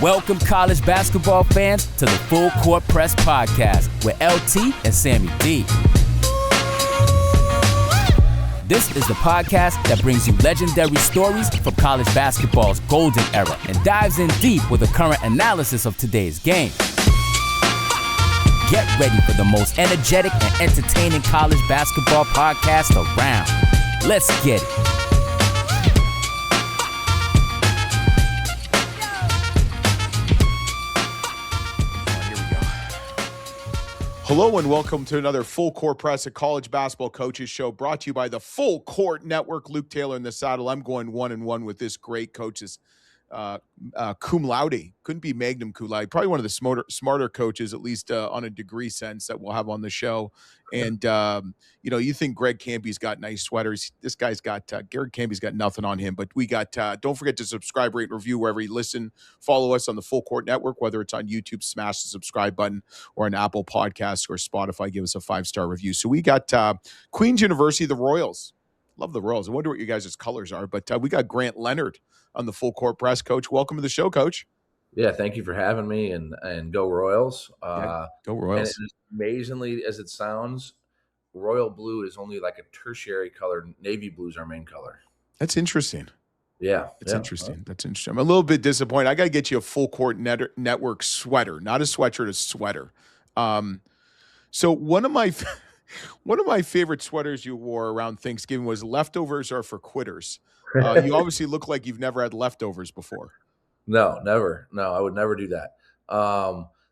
Welcome, college basketball fans, to the Full Court Press Podcast with LT and Sammy D. This is the podcast that brings you legendary stories from college basketball's golden era and dives in deep with a current analysis of today's game. Get ready for the most energetic and entertaining college basketball podcast around. Let's get it. Hello and welcome to another Full Court Press, a college basketball coaches show brought to you by the Full Court Network. Luke Taylor in the saddle. I'm going 1-1 with this great coach's cum laude. Couldn't be Magnum cum laude. Probably one of the smarter coaches, at least on a degree sense, that we'll have on the show. And, you think Greg Kampe's got nice sweaters. This guy's got, Greg Kampe's got nothing on him. But we got, don't forget to subscribe, rate, and review wherever you listen. Follow us on the Full Court Network, whether it's on YouTube, smash the subscribe button, or on Apple Podcasts or Spotify, give us a 5-star review. So we got Queen's University, the Royals. Love the Royals. I wonder what you guys' colors are. But we got Grant Leonard on the Full Court Press. Coach, welcome to the show, Coach. Yeah, thank you for having me, and go Royals. Go Royals. And as amazingly as it sounds, royal blue is only like a tertiary color. Navy blue is our main color. That's interesting. Yeah. That's interesting. That's interesting. I'm a little bit disappointed. I got to get you a Full Court Network sweater, not a sweatshirt, a sweater. So one of my favorite sweaters you wore around Thanksgiving was "Leftovers are for quitters." You obviously look like you've never had leftovers before. No, never. No, I would never do that.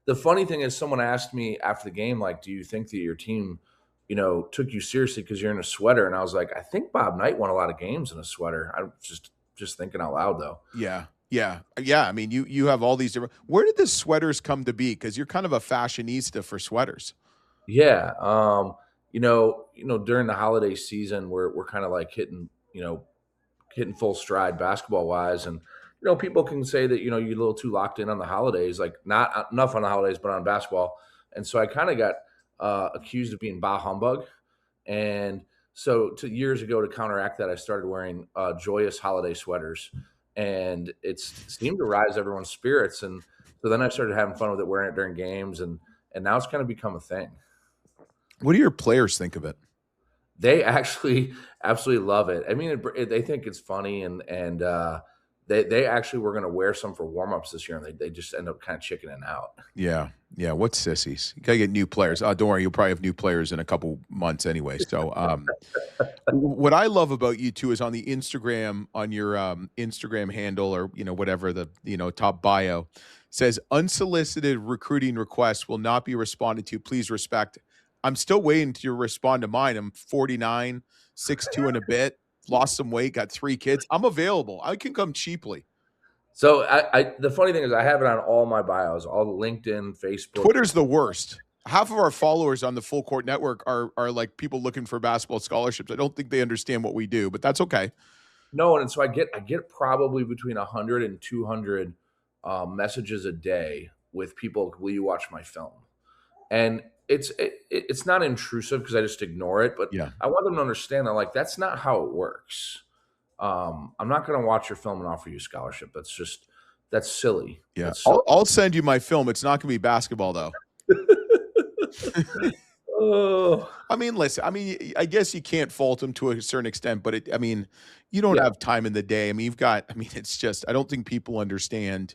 The funny thing is, someone asked me after the game, like, do you think that your team, took you seriously because you're in a sweater? And I was like, I think Bob Knight won a lot of games in a sweater. I'm just thinking out loud, though. Yeah. I mean, you have all these different. Where did the sweaters come to be? Because you're kind of a fashionista for sweaters. Yeah. During the holiday season, we're kind of like hitting full stride basketball wise. And, people can say that, you're a little too locked in on the holidays, like not enough on the holidays, but on basketball. And so I kind of got accused of being bah humbug. And so years ago, to counteract that, I started wearing joyous holiday sweaters, and it seemed to rise everyone's spirits. And so then I started having fun with it, wearing it during games. And now it's kind of become a thing. What do your players think of it? They actually absolutely love it. I mean, they think it's funny, and they actually were going to wear some for warm-ups this year, and they just end up kind of chickening out. Yeah. What's sissies? You got to get new players. Don't worry, you'll probably have new players in a couple months anyway. So what I love about you, too, is on the Instagram, on your Instagram handle, or, whatever the, top bio, says unsolicited recruiting requests will not be responded to. Please respect. I'm still waiting to respond to mine. I'm 49, 6'2" and a bit, lost some weight, got 3 kids. I'm available. I can come cheaply. So the funny thing is, I have it on all my bios, all LinkedIn, Facebook. Twitter's the worst. Half of our followers on the Full Court Network are like people looking for basketball scholarships. I don't think they understand what we do, but that's okay. No, and so I get probably between 100 and 200 messages a day with people, will you watch my film? And it's not intrusive because I just ignore it, but yeah. I want them to understand that, that's not how it works. I'm not going to watch your film and offer you a scholarship. That's silly. Yeah. That's silly. I'll send you my film. It's not going to be basketball though. Oh, I mean, listen, I guess you can't fault them to a certain extent, but you don't have time in the day. It's just, I don't think people understand.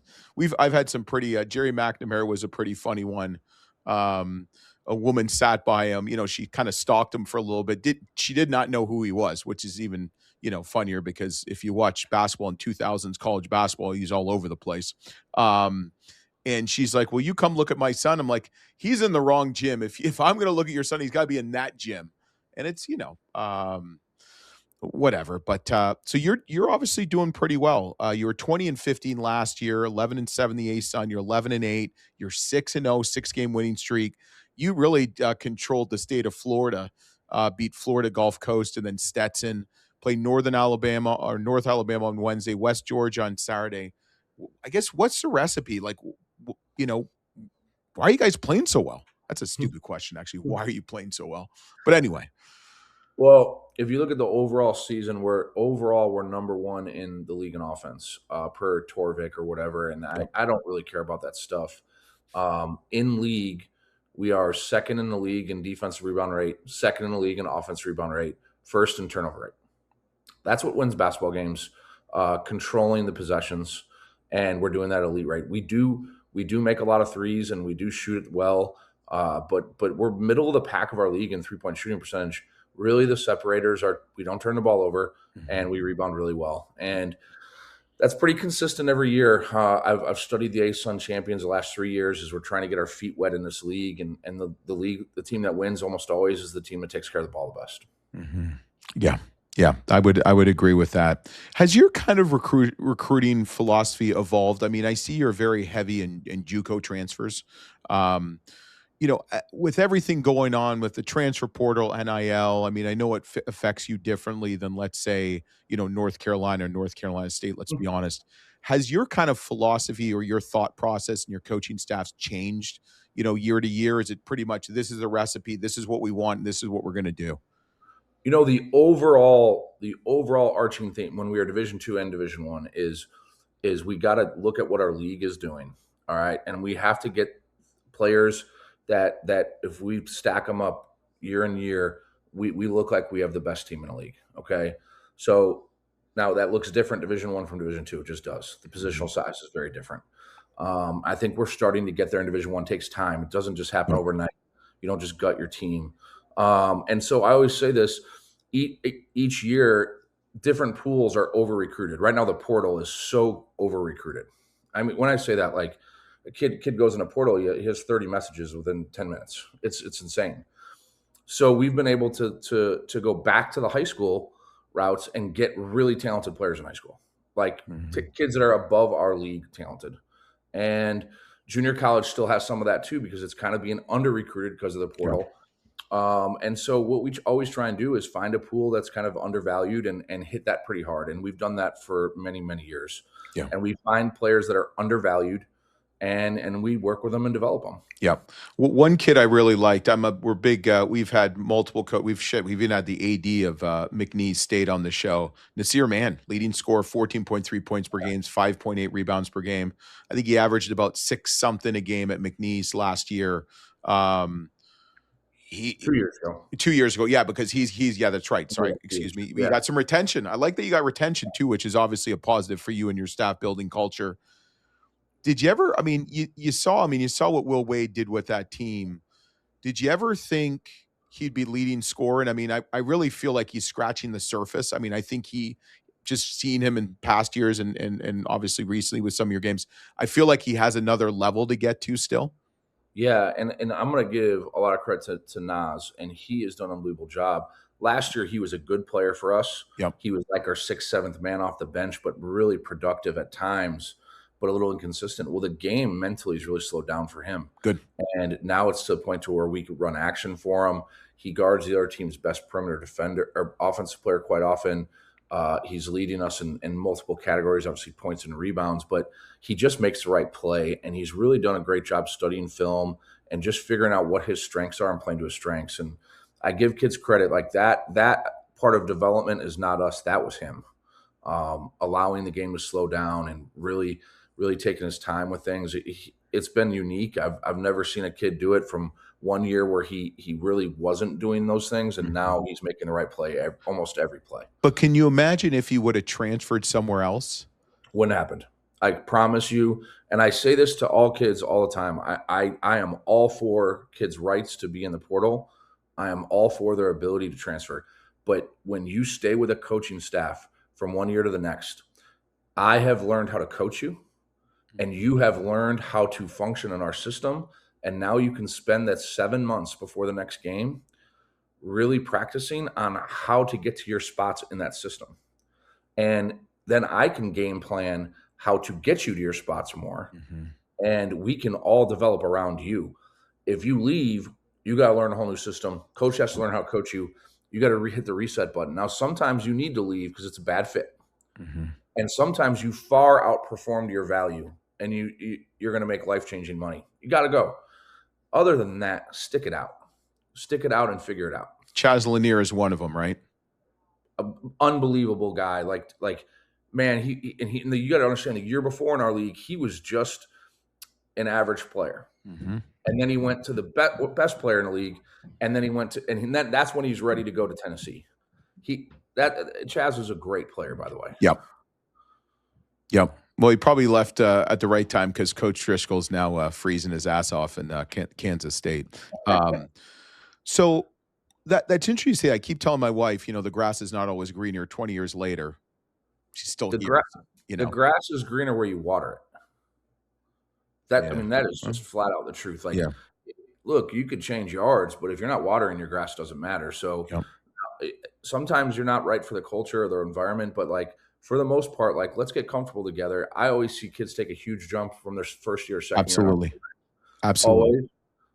I've had some pretty, Jerry McNamara was a pretty funny one. A woman sat by him, she kind of stalked him for a little bit. She did not know who he was, which is even, funnier, because if you watch basketball in 2000s college basketball, he's all over the place. And she's like, will you come look at my son? I'm like, he's in the wrong gym. If I'm going to look at your son, he's got to be in that gym. And it's, whatever. But so you're obviously doing pretty well. You were 20-15 last year, 11-7 the ASUN. You're 11-8. You're 6-0, 6-game winning streak. You really controlled the state of Florida, beat Florida Gulf Coast and then Stetson, played North Alabama on Wednesday, West Georgia on Saturday. I guess, what's the recipe? Why are you guys playing so well? That's a stupid question, actually. Why are you playing so well? But anyway. Well, if you look at the overall season, we're number one in the league in offense per Torvik or whatever, and Yep. I don't really care about that stuff. In league, we are second in the league in defensive rebound rate, second in the league in offensive rebound rate, first in turnover rate. That's what wins basketball games, controlling the possessions, and we're doing that at elite rate. We do make a lot of threes, and we do shoot it well, but we're middle of the pack of our league in 3-point shooting percentage. Really, the separators are we don't turn the ball over, and we rebound really well, and that's pretty consistent every year. I've studied the ASUN champions the last 3 years as we're trying to get our feet wet in this league, and the team that wins almost always is the team that takes care of the ball the best. Mm-hmm. Yeah. Yeah, I would agree with that. Has your kind of recruiting philosophy evolved? I mean, I see you're very heavy in JUCO transfers. With everything going on with the transfer portal, NIL, I mean, I know it affects you differently than, let's say, North Carolina or North Carolina State, let's be honest. Has your kind of philosophy or your thought process and your coaching staffs changed, year to year? Is it pretty much, this is a recipe, this is what we want, and this is what we're going to do? The overall arching theme when we are Division II and Division I is we got to look at what our league is doing. All right. And we have to get players that if we stack them up year in year, we look like we have the best team in the league. Okay. So now that looks different Division I from Division II. It just does. The positional size is very different. I think we're starting to get there in Division I. It takes time. It doesn't just happen overnight. You don't just gut your team. And so I always say this, each year, different pools are over-recruited. Right now, the portal is so over-recruited. I mean, when I say that, like a kid goes in a portal, he has 30 messages within 10 minutes. It's insane. So we've been able to go back to the high school routes and get really talented players in high school, like kids that are above our league talented. And junior college still has some of that too, because it's kind of being under-recruited because of the portal. Yeah. And so what we always try and do is find a pool that's kind of undervalued and hit that pretty hard. And we've done that for many, many years. Yeah. And we find players that are undervalued and we work with them and develop them. Yeah. Well, one kid I really liked, we're big. We've had multiple, we've even had the AD of McNeese State on the show. Nasir Mann, leading scorer, 14.3 points per game, 5.8 rebounds per game. I think he averaged about 6 something a game at McNeese last year. 2 years ago. 2 years ago. Yeah, because he's that's right. Sorry. Excuse me. You got some retention. I like that you got retention too, which is obviously a positive for you and your staff building culture. Did you ever, I mean, you saw what Will Wade did with that team. Did you ever think he'd be leading scorer? And I mean, I really feel like he's scratching the surface. I mean, I think he just seen him in past years and obviously recently with some of your games, I feel like he has another level to get to still. Yeah, and I'm going to give a lot of credit to Nas, and he has done an unbelievable job. Last year, he was a good player for us. Yep. He was like our 6th, 7th man off the bench, but really productive at times, but a little inconsistent. Well, the game mentally has really slowed down for him. Good. And now it's to the point to where we could run action for him. He guards the other team's best perimeter defender or offensive player quite often. He's leading us in multiple categories, obviously points and rebounds, but he just makes the right play. And he's really done a great job studying film and just figuring out what his strengths are and playing to his strengths. And I give kids credit like that part of development is not us. That was him, allowing the game to slow down and really, really taking his time with things. It's been unique. I've never seen a kid do it from one year where he really wasn't doing those things, and now he's making the right play almost every play. But can you imagine if he would have transferred somewhere else? Wouldn't happen. I promise you, and I say this to all kids all the time. I am all for kids' rights to be in the portal. I am all for their ability to transfer. But when you stay with a coaching staff from one year to the next, I have learned how to coach you, and you have learned how to function in our system. And now you can spend that 7 months before the next game really practicing on how to get to your spots in that system. And then I can game plan how to get you to your spots more. And we can all develop around you. If you leave, you got to learn a whole new system. Coach has to learn how to coach you. You got to hit the reset button. Now, sometimes you need to leave because it's a bad fit. And sometimes you far outperformed your value and you're going to make life-changing money. You got to go. Other than that, stick it out and figure it out. Chaz Lanier is one of them, right? Unbelievable guy. Like man, you got to understand, the year before in our league, he was just an average player. Mm-hmm. And then he went to the best player in the league, and then he went to, and then that's when he's ready to go to Tennessee. Chaz is a great player, by the way. Yep. Well, he probably left at the right time because Coach Driscoll's now freezing his ass off in Kansas State. So that's interesting. I keep telling my wife, the grass is not always greener. 20 years later, she's still here. The grass is greener where you water it. I mean, that is just flat out the truth. Like, look, you could change yards, but if you're not watering, your grass doesn't matter. So sometimes you're not right for the culture or the environment, but like for the most part, like let's get comfortable together. I always see kids take a huge jump from their first year, second year. Absolutely. Always.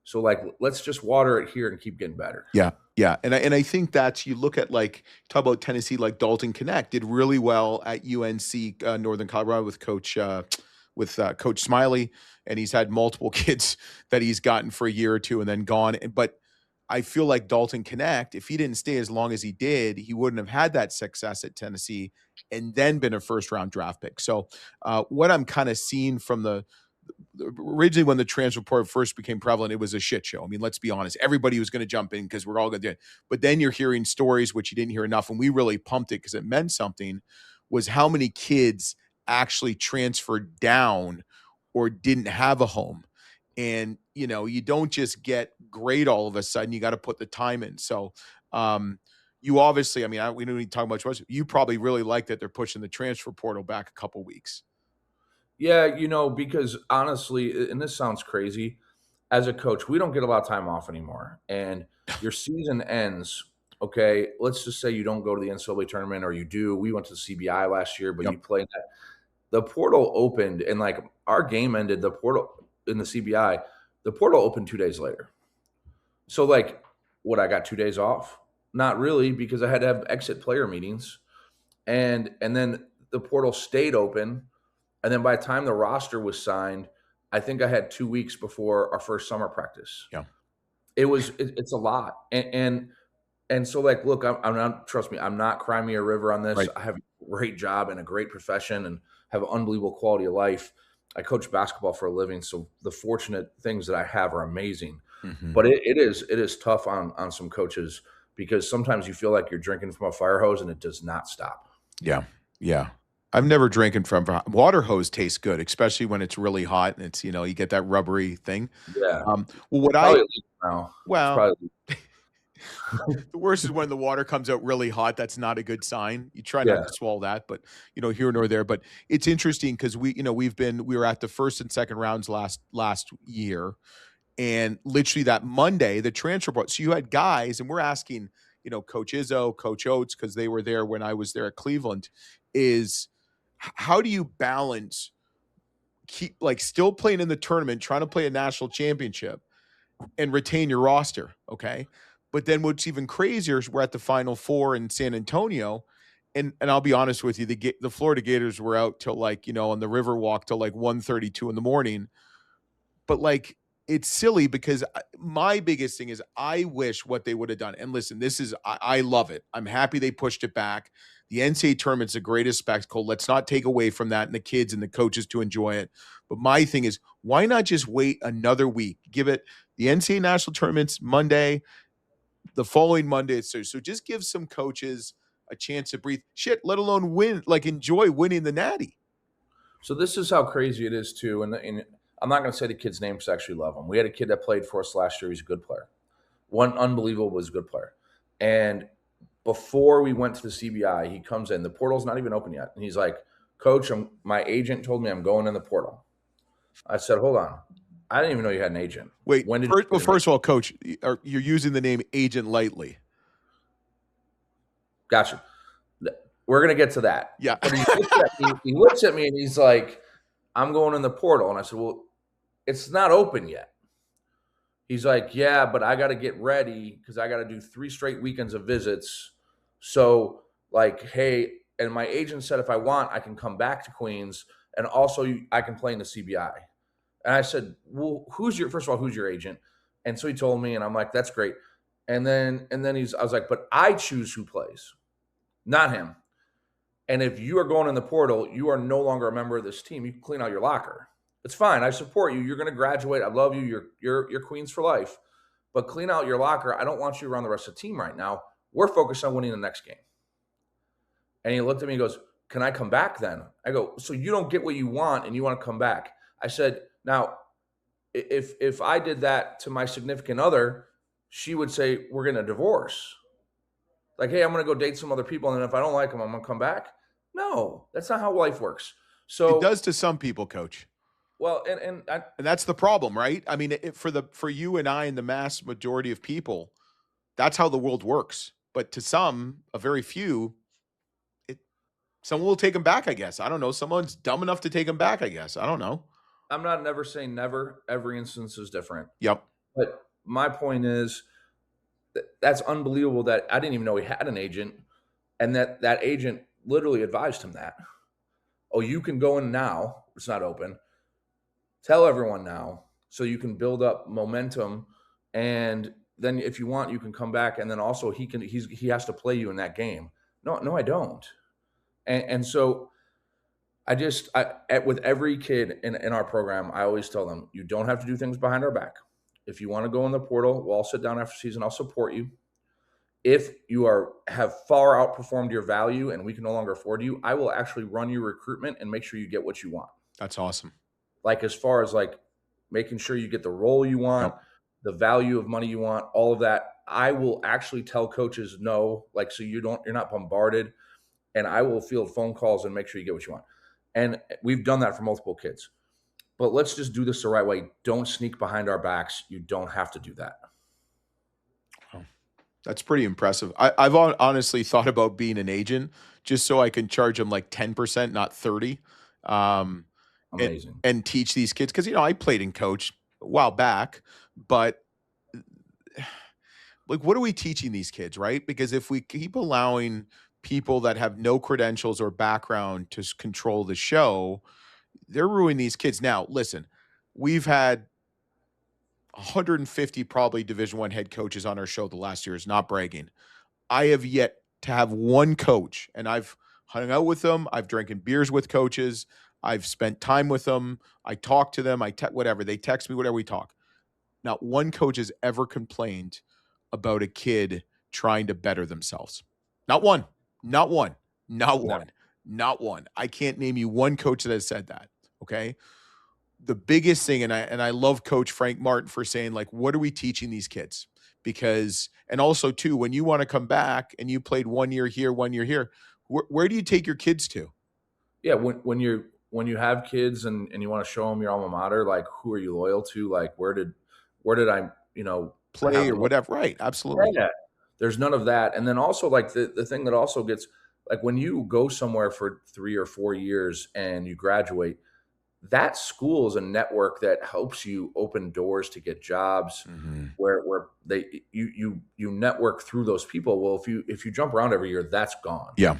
So like, let's just water it here and keep getting better. Yeah. And I think that's, you look at talk about Tennessee, like Dalton Knecht did really well at UNC Northern Colorado with Coach Smiley, and he's had multiple kids that he's gotten for a year or two and then gone. But I feel like Dalton Knecht, if he didn't stay as long as he did, he wouldn't have had that success at Tennessee and then been a first-round draft pick. So what I'm kind of seeing from originally when the transfer portal first became prevalent, it was a shit show. I mean, let's be honest. Everybody was going to jump in because we're all going to do it. But then you're hearing stories, which you didn't hear enough, and we really pumped it because it meant something, was how many kids actually transferred down or didn't have a home. And, you don't just get great all of a sudden. You got to put the time in. So you obviously, we don't need to talk much. You probably really like that they're pushing the transfer portal back a couple weeks. Yeah, because honestly, and this sounds crazy, as a coach, we don't get a lot of time off anymore. And your season ends, okay, let's just say you don't go to the NCAA tournament, or you do. We went to the CBI last year, but you played that. The portal opened, and like our game ended, the portal in the CBI, the portal opened 2 days later. So like, I got 2 days off? Not really, because I had to have exit player meetings. And then the portal stayed open. And then by the time the roster was signed, I think I had 2 weeks before our first summer practice. Yeah. It's a lot. And so like, look, I'm not, trust me, I'm not crying me a river on this. Right. I have a great job and a great profession and have an unbelievable quality of life. I coach basketball for a living. So the fortunate things that I have are amazing, but it is tough on some coaches, because sometimes you feel like you're drinking from a fire hose and it does not stop. Yeah. I've never drinking from water hose. Tastes good, especially when it's really hot and it's, you get that rubbery thing. Yeah. The worst is when the water comes out really hot. That's not a good sign. You try not to swallow that, but here nor there. But it's interesting because we were at the first and second rounds last year, and literally that Monday, the transfer portal. So you had guys, and we're asking, Coach Izzo, Coach Oates, because they were there when I was there at Cleveland, is how do you balance keep still playing in the tournament, trying to play a national championship and retain your roster? Okay. But then what's even crazier is we're at the Final Four in San Antonio. And I'll be honest with you, the Florida Gators were out till on the Riverwalk till 1:32 in the morning. But it's silly because my biggest thing is I wish what they would have done. And listen, I love it. I'm happy they pushed it back. The NCAA tournament's the greatest spectacle. Let's not take away from that and the kids and the coaches to enjoy it. But my thing is, why not just wait another week? Give it the NCAA national tournament's Monday, the following Monday. So just give some coaches a chance to breathe. Shit, let alone win, enjoy winning the Natty. So this is how crazy it is too. And I'm not going to say the kid's name because I actually love him. We had a kid that played for us last year. He's a good player. One unbelievable was a good player. And before we went to the CBI, he comes in. The portal's not even open yet. And he's like, Coach, my agent told me I'm going in the portal. I said, hold on. I didn't even know you had an agent. Wait, first of all, Coach, you're using the name agent lightly. Gotcha. We're going to get to that. Yeah. But he looks at me and he's like, I'm going in the portal. And I said, well, it's not open yet. He's like, yeah, but I got to get ready because I got to do 3 straight weekends of visits. So hey, and my agent said, if I want, I can come back to Queens and also I can play in the CBI. And I said, well, who's your agent? And so he told me, and I'm like, that's great. And then I was like, but I choose who plays, not him. And if you are going in the portal, you are no longer a member of this team. You can clean out your locker. It's fine. I support you. You're going to graduate. I love you. You're queens for life. But clean out your locker. I don't want you around the rest of the team right now. We're focused on winning the next game. And he looked at me and goes, can I come back then? I go, so you don't get what you want and you want to come back. I said, now, if I did that to my significant other, she would say, we're going to divorce. Like, hey, I'm going to go date some other people, and if I don't like them, I'm going to come back. No, that's not how life works. So it does to some people, Coach. Well, and that's the problem, right? I mean, for you and I and the mass majority of people, that's how the world works. But to some, a very few, someone will take them back, I guess. I don't know. Someone's dumb enough to take them back, I guess. I don't know. I'm not never saying never. Every instance is different. Yep. But my point is, that's unbelievable that I didn't even know he had an agent, and that agent literally advised him that. Oh, you can go in now. It's not open. Tell everyone now so you can build up momentum, and then if you want, you can come back, and then also he has to play you in that game. No, I don't. And so I with every kid in our program, I always tell them, you don't have to do things behind our back. If you want to go in the portal, we'll all sit down after season. I'll support you. If you have far outperformed your value and we can no longer afford you, I will actually run your recruitment and make sure you get what you want. That's awesome. Like, as far as like making sure you get the role you want, Yep. the value of money you want, all of that, I will actually tell coaches no, like, so you're not bombarded, and I will field phone calls and make sure you get what you want. And we've done that for multiple kids. But let's just do this the right way. Don't sneak behind our backs. You don't have to do that. Wow. That's pretty impressive. I've honestly thought about being an agent just so I can charge them like 10%, not 30. Amazing. And teach these kids. Because, I played and coached a while back, but like, what are we teaching these kids, right? Because if we keep allowing people that have no credentials or background to control the show, they're ruining these kids. Now, listen, we've had 150 probably Division I head coaches on our show the last years, not bragging. I have yet to have one coach, and I've hung out with them. I've drinking beers with coaches. I've spent time with them. I talk to them. Whatever. They text me, whatever we talk. Not one coach has ever complained about a kid trying to better themselves. Not one. Not one. Not one. Never. Not one. I can't name you one coach that has said that. Okay. The biggest thing, and I love Coach Frank Martin for saying, like, what are we teaching these kids? Because, and also too, when you want to come back and you played 1 year here, 1 year here, where do you take your kids to? Yeah. When you have kids and you want to show them your alma mater, like, who are you loyal to? Like, where did I, Play or whatever. Right. Absolutely. Yeah. There's none of that. And then also, like, the thing that also gets, like, when you go somewhere for 3 or 4 years and you graduate, that school is a network that helps you open doors to get jobs, where you network through those people. Well, if you jump around every year, that's gone. Yeah.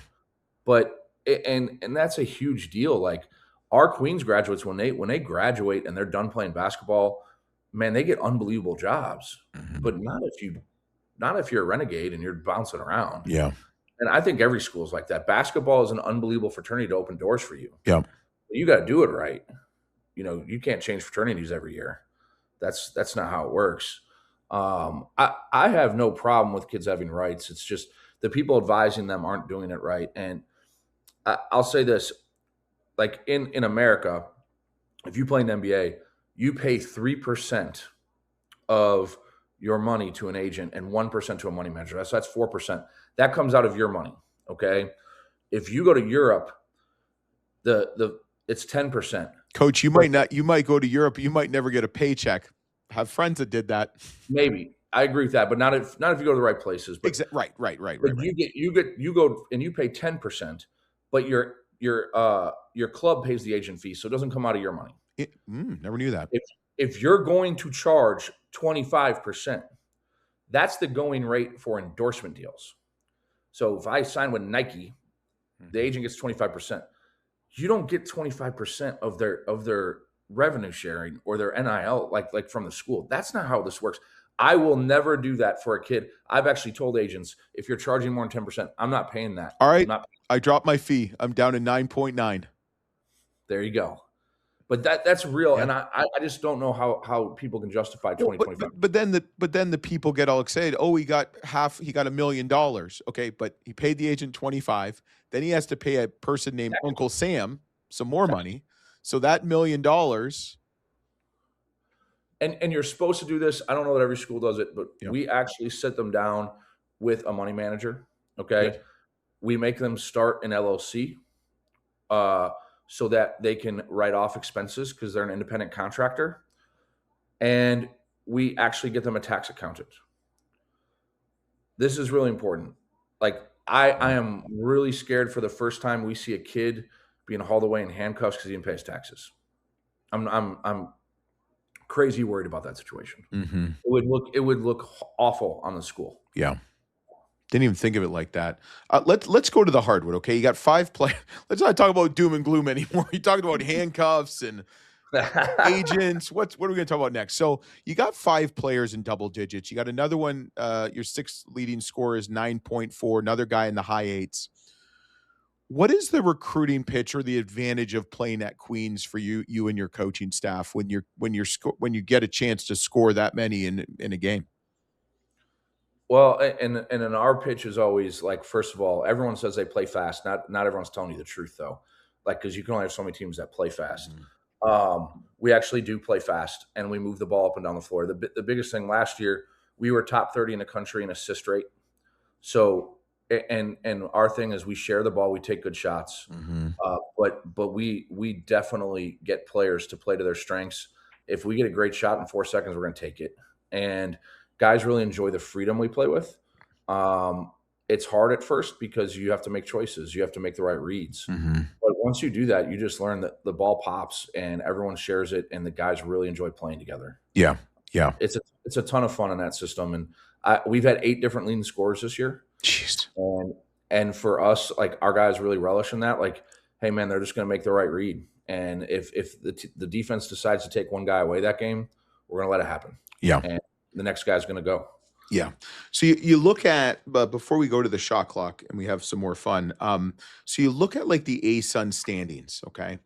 But and that's a huge deal. Like, our Queens graduates, when they graduate and they're done playing basketball, man, they get unbelievable jobs. But not if you're a renegade and you're bouncing around. Yeah. And I think every school is like that. Basketball is an unbelievable fraternity to open doors for you. Yeah. You got to do it right. You can't change fraternities every year. That's not how it works. I have no problem with kids having rights. It's just the people advising them aren't doing it right. And I'll say this, like, in America, if you play in the NBA, you pay 3% of your money to an agent and 1% to a money manager. So that's 4%. That comes out of your money. Okay. If you go to Europe, it's 10%. Coach, you might go to Europe. You might never get a paycheck. Have friends that did that. Maybe. I agree with that, but not if you go to the right places. But, Right. But you go and you pay 10%, but your club pays the agent fee, so it doesn't come out of your money. Never knew that. If you're going to charge 25%, that's the going rate for endorsement deals. So if I sign with Nike, the agent gets 25%. You don't get 25% of their revenue sharing or their NIL like from the school. That's not how this works. I will never do that for a kid. I've actually told agents, if you're charging more than 10%, I'm not paying that. All right. I'm not. I dropped my fee. I'm down to 9.9. There you go. But that's real, Yeah. and I just don't know how people can justify Well, 2025. but then the people get all excited. Oh, he got $1 million. Okay, but he paid the agent 25. Then he has to pay a person named Uncle Sam some more money. So that $1 million. And you're supposed to do this. I don't know that every school does it, but Yeah. we actually sit them down with a money manager. Okay, Good. we make them start an LLC, so that they can write off expenses because they're an independent contractor, and we actually get them a tax accountant. This is really important. Like I am really scared for the first time we see a kid being hauled away in handcuffs because he didn't pay his taxes. I'm crazy worried about that situation. Mm-hmm. It would look awful on the school. Yeah. Didn't even think of it like that. Let's go to the hardwood. Okay, you got 5 players. Let's not talk about doom and gloom anymore. You talked about handcuffs and agents. What are we going to talk about next? So you got 5 players in double digits. You got another one. Your 6th leading scorer is 9.4. Another guy in the high 8s. What is the recruiting pitch or the advantage of playing at Queens for you and your coaching staff when you get a chance to score that many in a game? Well, and in our pitch is always like, first of all, everyone says they play fast. Not everyone's telling you the truth though, like because you can only have so many teams that play fast. We actually do play fast, and we move the ball up and down the floor. The biggest thing last year, we were top 30 in the country in assist rate. So, and our thing is we share the ball, we take good shots, but we definitely get players to play to their strengths. If we get a great shot in 4 seconds, we're going to take it, and guys really enjoy the freedom we play with. It's hard at first because you have to make choices. You have to make the right reads. But once you do that, you just learn that the ball pops and everyone shares it, and the guys really enjoy playing together. Yeah. Yeah. It's a ton of fun in that system. And we've had 8 different leading scorers this year. Jeez. And for us, like our guys really relish in that. Like, hey man, they're just going to make the right read. And if the defense decides to take one guy away that game, we're going to let it happen. Yeah. And the next guy's going to go. Yeah. So you look at, but before we go to the shot clock and we have some more fun, so you look at like the ASUN standings, okay?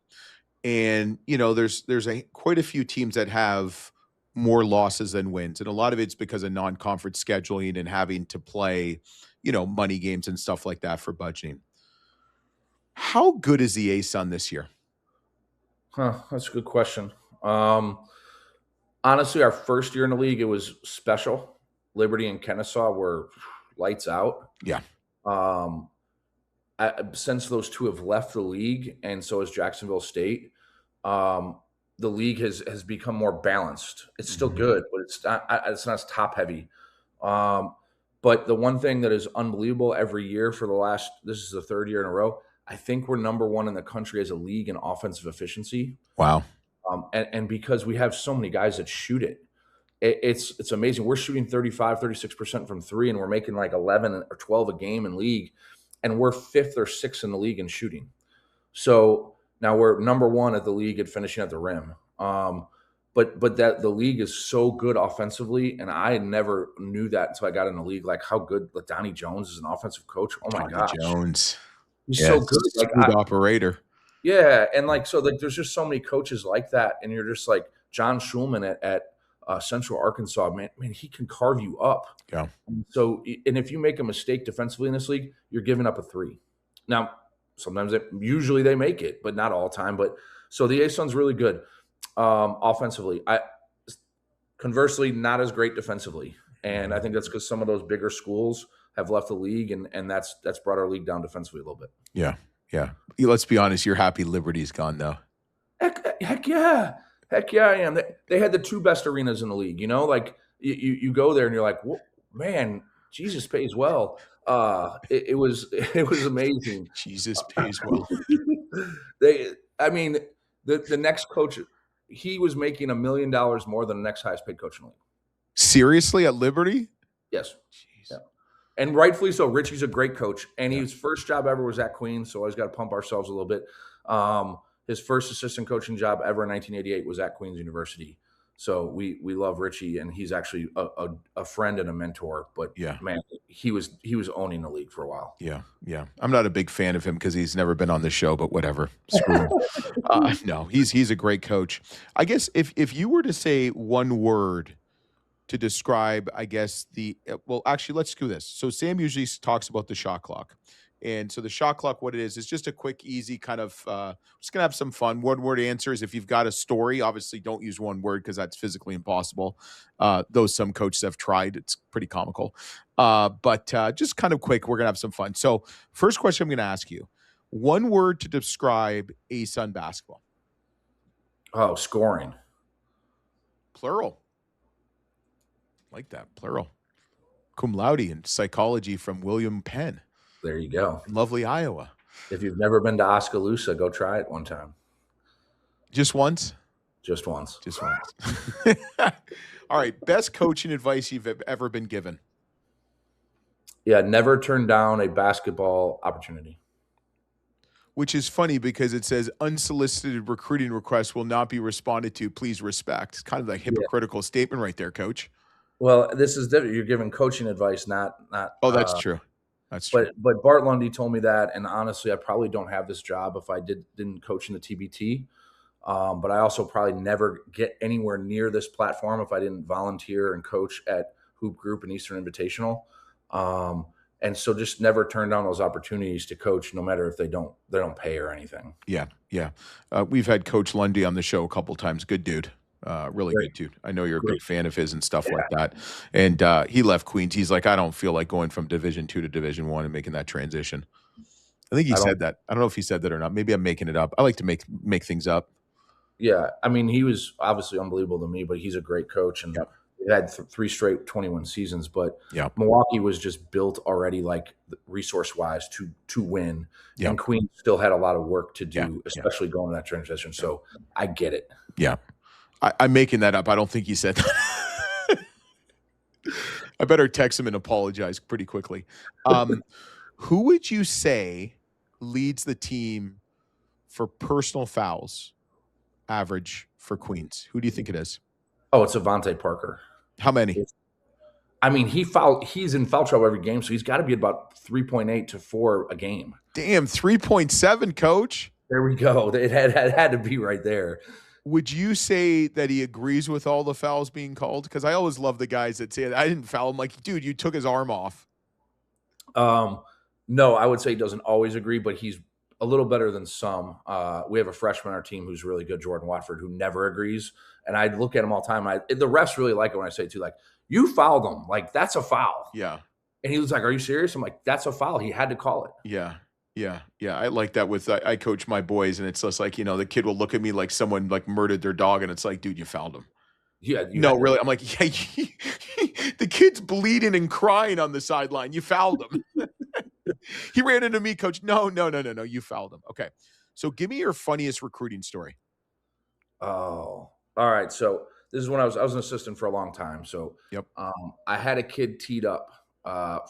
And there's quite a few teams that have more losses than wins, and a lot of it's because of non-conference scheduling and having to play, money games and stuff like that for budgeting. How good is the ASUN this year? That's a good question. Honestly, our first year in the league, it was special. Liberty and Kennesaw were lights out. Yeah. Since those two have left the league, and so has Jacksonville State, the league has become more balanced. It's still good, but it's not as top heavy. But the one thing that is unbelievable every year for this is the 3rd year in a row, I think we're number 1 in the country as a league in offensive efficiency. Wow. And because we have so many guys that shoot it, it's amazing. We're shooting 35, 36% from 3, and we're making like 11 or 12 a game in league, and we're 5th or 6th in the league in shooting. So now we're number 1 at the league at finishing at the rim. But that the league is so good offensively, and I never knew that until I got in the league, like how good Donnie Jones is an offensive coach. Oh my gosh. Jones. He's so good. Like good operator. Yeah. And there's just so many coaches like that. And you're just like John Schulman at Central Arkansas, man, he can carve you up. Yeah. So, and if you make a mistake defensively in this league, you're giving up a 3. Now, usually they make it, but not all the time. But so the ASUN's really good offensively. Conversely, not as great defensively. And I think that's because some of those bigger schools have left the league, and that's brought our league down defensively a little bit. Yeah. Yeah. Let's be honest. You're happy Liberty's gone, though. Heck yeah. Heck yeah, I am. They had the 2 best arenas in the league. Like you go there and you're like, well, man, Jesus pays well. It was amazing. Jesus pays well. The next coach, he was making $1 million more than the next highest paid coach in the league. Seriously, at Liberty? Yes. Yeah. And rightfully so. Richie's a great coach, and his first job ever was at Queens, so always got to pump ourselves a little bit. His first assistant coaching job ever in 1988 was at Queens University. So we love Richie, and he's actually a friend and a mentor. But Yeah. man, he was owning the league for a while. Yeah. Yeah. I'm not a big fan of him because he's never been on the show, but whatever. Screw him. No, he's a great coach. I guess if you were to say one word to describe, I guess well, actually, let's do this. So Sam usually talks about the shot clock. And so the shot clock, what it is just a quick, easy kind of, just going to have some fun. One word answers. If you've got a story, obviously don't use one word because that's physically impossible. Though some coaches have tried, it's pretty comical. But just kind of quick, we're going to have some fun. So first question I'm going to ask you, one word to describe ASUN basketball. Oh, scoring. Plural. Like that, plural. Cum laude in psychology from William Penn. There you go. In lovely Iowa. If you've never been to Oskaloosa, go try it one time. Just once? Just once. Just once. All right. Best coaching advice you've ever been given? Yeah, never turn down a basketball opportunity. Which is funny because it says unsolicited recruiting requests will not be responded to. Please respect. It's kind of like hypocritical statement right there, Coach. Well, this is different. You're giving coaching advice, not. Oh, that's true. That's true. But Bart Lundy told me that, and honestly, I probably don't have this job if I didn't coach in the TBT. But I also probably never get anywhere near this platform if I didn't volunteer and coach at Hoop Group and Eastern Invitational. And so just never turn down those opportunities to coach, no matter if they don't pay or anything. Yeah, yeah. We've had Coach Lundy on the show a couple times. Good dude. Really Great. good dude. I know you're a big fan of his and stuff like that. And he left Queens. He's like, I don't feel like going from Division II to Division I and making that transition. I think he said that. I don't know if he said that or not. Maybe I'm making it up. I like to make things up. Yeah, I mean, he was obviously unbelievable to me, but he's a great coach, and he had 3 straight 21 seasons. But Milwaukee was just built already, like resource-wise, to win. And Queens still had a lot of work to do, especially going to that transition. So I get it. Yeah. I'm making that up. I don't think he said that. I better text him and apologize pretty quickly. Who would you say leads the team for personal fouls average for Queens? Who do you think it is? Oh, it's Avante Parker. How many? I mean, he's in foul trouble every game, so he's got to be about 3.8 to 4 a game. Damn, 3.7, Coach. There we go. It had to be right there. Would you say that he agrees with all the fouls being called? Because I always love the guys that say, I didn't foul him. Like, dude, you took his arm off. No, I would say he doesn't always agree, but he's a little better than some. We have a freshman on our team who's really good, Jordan Watford, who never agrees. And I look at him all the time. The refs really like it when I say it too, like, you fouled him. Like, that's a foul. Yeah. And he was like, are you serious? I'm like, that's a foul. He had to call it. Yeah. Yeah. Yeah. I like that with, I coach my boys, and it's just like, the kid will look at me like someone like murdered their dog, and it's like, dude, you fouled him. Yeah. No, really. I'm like, yeah, the kid's bleeding and crying on the sideline. You fouled him. He ran into me, Coach. No. You fouled him. Okay. So give me your funniest recruiting story. Oh, all right. So this is when I was an assistant for a long time. So I had a kid teed up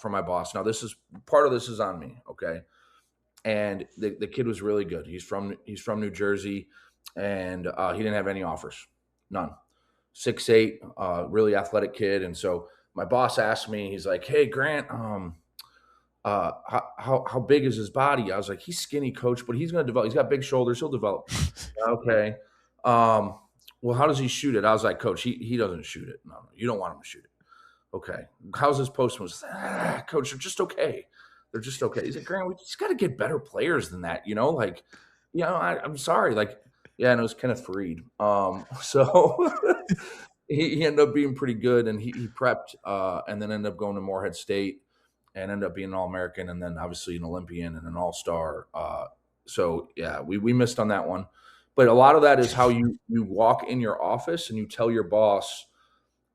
for my boss. Now part of this is on me. Okay. And the kid was really good. He's from New Jersey, and he didn't have any offers, none. 6'8", really athletic kid. And so my boss asked me, he's like, "Hey, Grant, how big is his body?" I was like, "He's skinny, Coach, but he's going to develop. He's got big shoulders. He'll develop." Okay. Well, how does he shoot it? I was like, "Coach, he doesn't shoot it. No, you don't want him to shoot it." Okay. How's his post moves? Coach, they're just okay. They're just okay. He's like, "Grant, we just got to get better players than that, I'm sorry." Like, yeah, and it was Kenneth Fareed. So he ended up being pretty good, and he prepped and then ended up going to Morehead State and ended up being an All-American, and then obviously an Olympian and an All-Star. So, yeah, we missed on that one. But a lot of that is how you walk in your office and you tell your boss,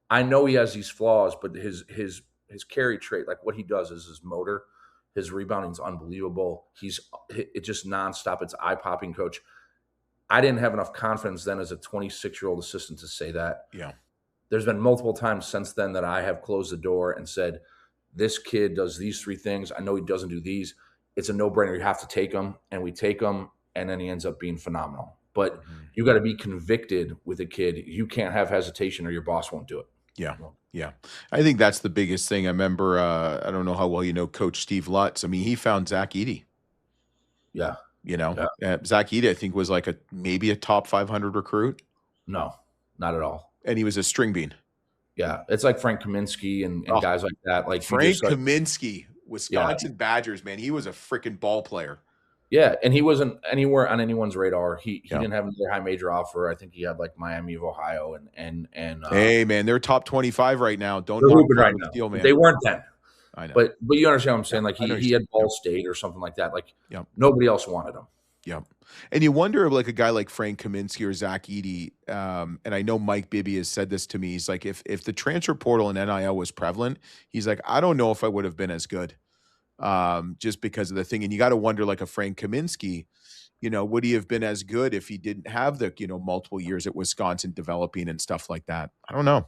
I know he has these flaws, but his carry trait, like what he does is his motor. His rebounding is unbelievable. It's just nonstop. It's eye-popping, Coach. I didn't have enough confidence then as a 26-year-old assistant to say that. Yeah. There's been multiple times since then that I have closed the door and said, this kid does these 3 things. I know he doesn't do these. It's a no-brainer. You have to take him, and we take him, and then he ends up being phenomenal. but you got to be convicted with a kid. You can't have hesitation or your boss won't do it. Yeah. Yeah. I think that's the biggest thing. I remember, I don't know how well you know Coach Steve Lutz. I mean, he found Zach Edey, Yeah. Zach Edey, I think was like maybe a top 500 recruit. No, not at all. And he was a string bean. Yeah. It's like Frank Kaminsky and guys like that. Like Frank Kaminsky, Wisconsin Badgers, man. He was a freaking ball player. Yeah, and he wasn't anywhere on anyone's radar. He didn't have another high major offer. I think he had like Miami of Ohio and hey man, they're top 25 right now. Don't they're hooping right now. Steel, man. They weren't 10. I know. But you understand what I'm saying? Like he had Ball State or something like that. Like nobody else wanted him. Yeah. And you wonder if like a guy like Frank Kaminsky or Zach Edey, and I know Mike Bibby has said this to me. He's like, if the transfer portal and NIL was prevalent, he's like, I don't know if I would have been as good. Just because of the thing. And you got to wonder, like a Frank Kaminsky, would he have been as good if he didn't have the, multiple years at Wisconsin developing and stuff like that? I don't know.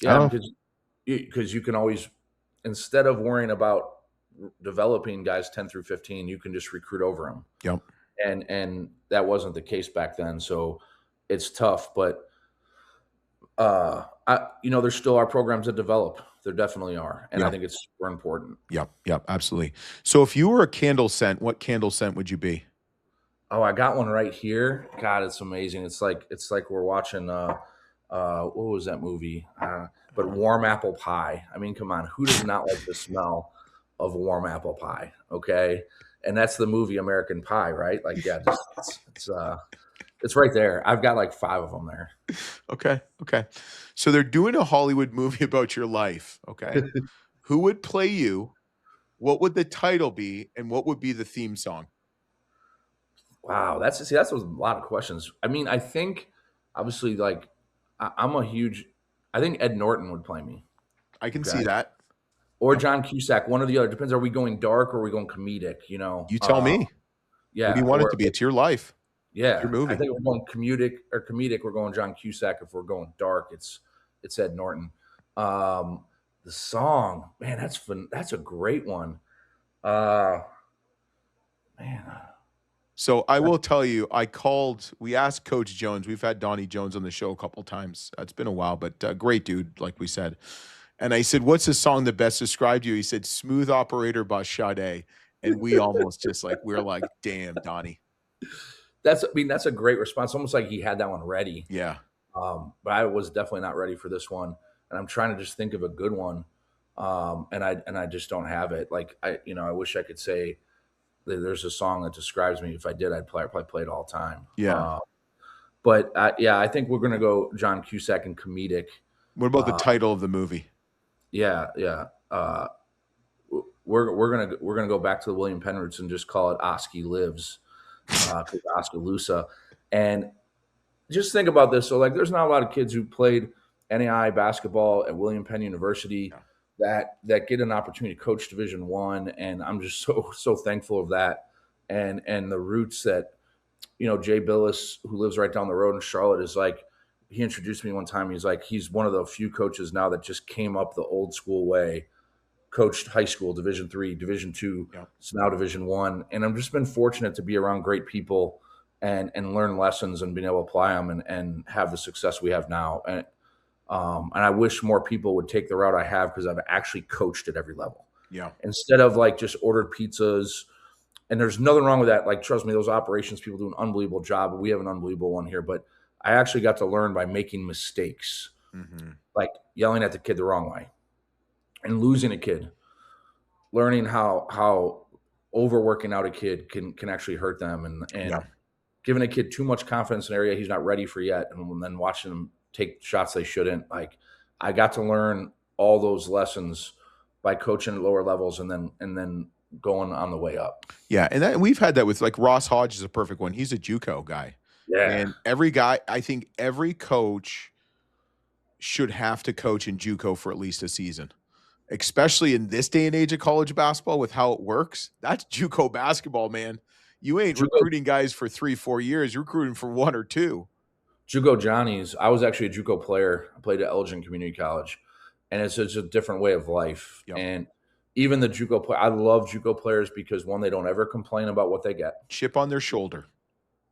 Yeah, because you can always, instead of worrying about developing guys 10 through 15, you can just recruit over them. Yep. And that wasn't the case back then. So it's tough, but there still are programs that develop. There definitely are. And I think it's super important. Yep, absolutely. So if you were a candle scent, what candle scent would you be? Oh, I got one right here. God, it's amazing. It's like we're watching what was that movie? But warm apple pie. I mean, come on, who does not like the smell of warm apple pie? Okay. And that's the movie American Pie, right? Like, yeah, it's right there. I've got like 5 of them there. Okay. So they're doing a Hollywood movie about your life. Okay. Who would play you? What would the title be? And what would be the theme song? Wow. That's a lot of questions. I mean, I think obviously like I think Ed Norton would play me. I can see that. Or John Cusack, one or the other. Depends. Are we going dark or are we going comedic? You tell me. Yeah. What do you want it to be? It's your life. Yeah. It's your movie. I think we're going comedic, we're going John Cusack. If we're going dark, it's Ed Norton. The song, man, that's fun. That's a great one. Man. So I will tell you, we asked Coach Jones. We've had Donnie Jones on the show a couple times. It's been a while, but great dude, like we said. And I said, what's the song that best described you? He said, Smooth Operator by Sade. And we almost we're like, damn, Donnie. That's a great response. Almost like he had that one ready. Yeah. But I was definitely not ready for this one. And I'm trying to just think of a good one. And I just don't have it. Like I wish I could say that there's a song that describes me. If I did, I'd probably play it all the time. Yeah. But I think we're going to go John Cusack and comedic. What about the title of the movie? Yeah. We're gonna go back to the William Penn roots and just call it Oski Lives, Oskaloosa. And just think about this. So like, there's not a lot of kids who played NAIA basketball at William Penn University that get an opportunity to coach Division I, and I'm just so thankful of that. And the roots that Jay Billis, who lives right down the road in Charlotte, is like. He introduced me one time. He's like, he's one of the few coaches now that just came up the old school way, coached high school, Division III, Division II, it's now Division I. And I've just been fortunate to be around great people and learn lessons and being able to apply them and have the success we have now. And I wish more people would take the route I have because I've actually coached at every level. Yeah. Instead of like just ordered pizzas. And there's nothing wrong with that. Like, trust me, those operations people do an unbelievable job. We have an unbelievable one here, but I actually got to learn by making mistakes, like yelling at the kid the wrong way and losing a kid, learning how overworking out a kid can actually hurt them and giving a kid too much confidence in an area he's not ready for yet. And then watching them take shots they shouldn't. Like, I got to learn all those lessons by coaching at lower levels and then going on the way up. Yeah. And we've had that with like Ross Hodge is a perfect one. He's a JUCO guy. Yeah. And I think every coach should have to coach in JUCO for at least a season, especially in this day and age of college basketball with how it works. That's JUCO basketball, man. You ain't recruiting guys for 3-4 years. You're recruiting for 1 or 2. JUCO Johnnies. I was actually a JUCO player. I played at Elgin Community College, and it's just a different way of life. Yep. And even the JUCO I love JUCO players because one, they don't ever complain about what they get. Chip on their shoulder.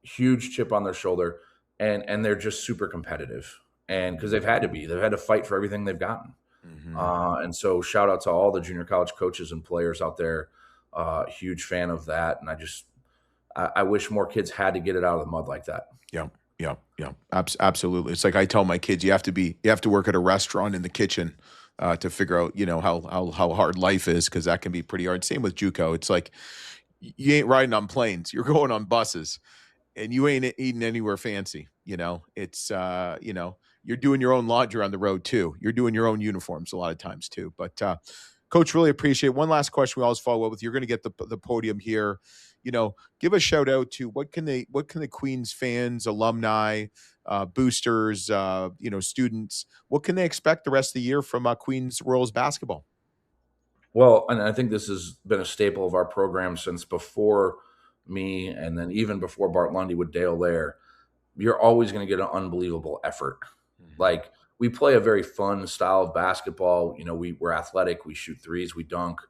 huge chip on their shoulder, and they're just super competitive. And because they've had to fight for everything they've gotten. And so shout out to all the junior college coaches and players out there. Huge fan of that. And I wish more kids had to get it out of the mud like that. Yeah. Absolutely. It's like I tell my kids, you have to work at a restaurant in the kitchen to figure out, how hard life is, because that can be pretty hard. Same with JUCO. It's like you ain't riding on planes, you're going on buses, and you ain't eating anywhere fancy. It's you're doing your own laundry on the road too. You're doing your own uniforms a lot of times too. But Coach, really appreciate it. One last question we always follow up with. You're going to get the podium here. Give a shout out to what can the Queens fans, alumni, boosters, students, what can they expect the rest of the year from Queens Royals basketball? Well, and I think this has been a staple of our program since before me, and then even before Bart Lundy with Dale Lair. You're always going to get an unbelievable effort. Like, we play a very fun style of basketball. We're athletic, we shoot threes, we dunk.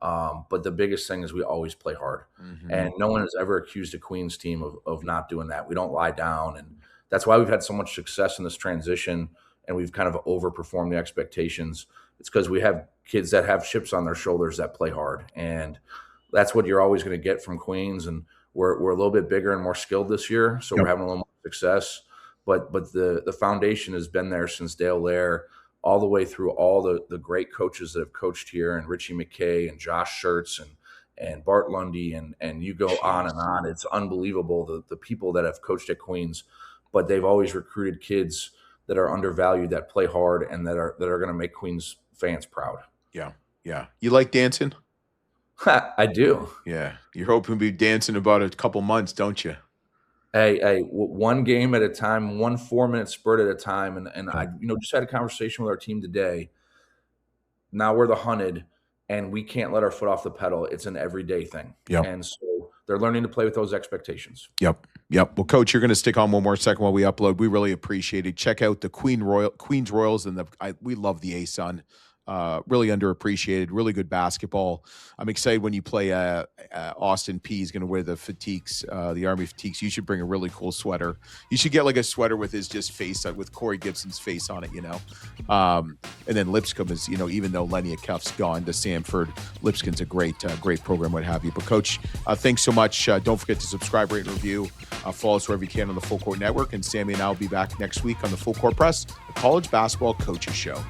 But the biggest thing is we always play hard. And no one has ever accused a Queens team of not doing that. We don't lie down. And that's why we've had so much success in this transition, and we've kind of overperformed the expectations. It's because we have kids that have chips on their shoulders that play hard. And that's what you're always going to get from Queens. And we're a little bit bigger and more skilled this year, so we're having a little more success. But the foundation has been there since Dale Lair, all the way through all the great coaches that have coached here, and Richie McKay and Josh Schertz and Bart Lundy, and you go on and on. It's unbelievable, the people that have coached at Queens, but they've always recruited kids that are undervalued, that play hard, and that are going to make Queens fans proud. Yeah. You like dancing? I do. Yeah. You're hoping to be dancing about a couple months, don't you? Hey, one game at a time, 1 4-minute spurt at a time. And I, just had a conversation with our team today. Now we're the hunted, and we can't let our foot off the pedal. It's an everyday thing. And so they're learning to play with those expectations. Yep. Well, Coach, you're going to stick on one more second while we upload. We really appreciate it. Check out the Queens Royals, and we love the ASUN. Really underappreciated, really good basketball. I'm excited when you play Austin P is going to wear the fatigues, the Army fatigues. You should bring a really cool sweater. You should get like a sweater with his just face, with Corey Gibson's face on it, and then Lipscomb is, even though Lenny Cuff's gone to Samford, Lipscomb's a great program, what have you. But Coach, thanks so much. Don't forget to subscribe, rate, and review. Follow us wherever you can on the Full Court Network. And Sammy and I will be back next week on the Full Court Press, the College Basketball Coaches Show.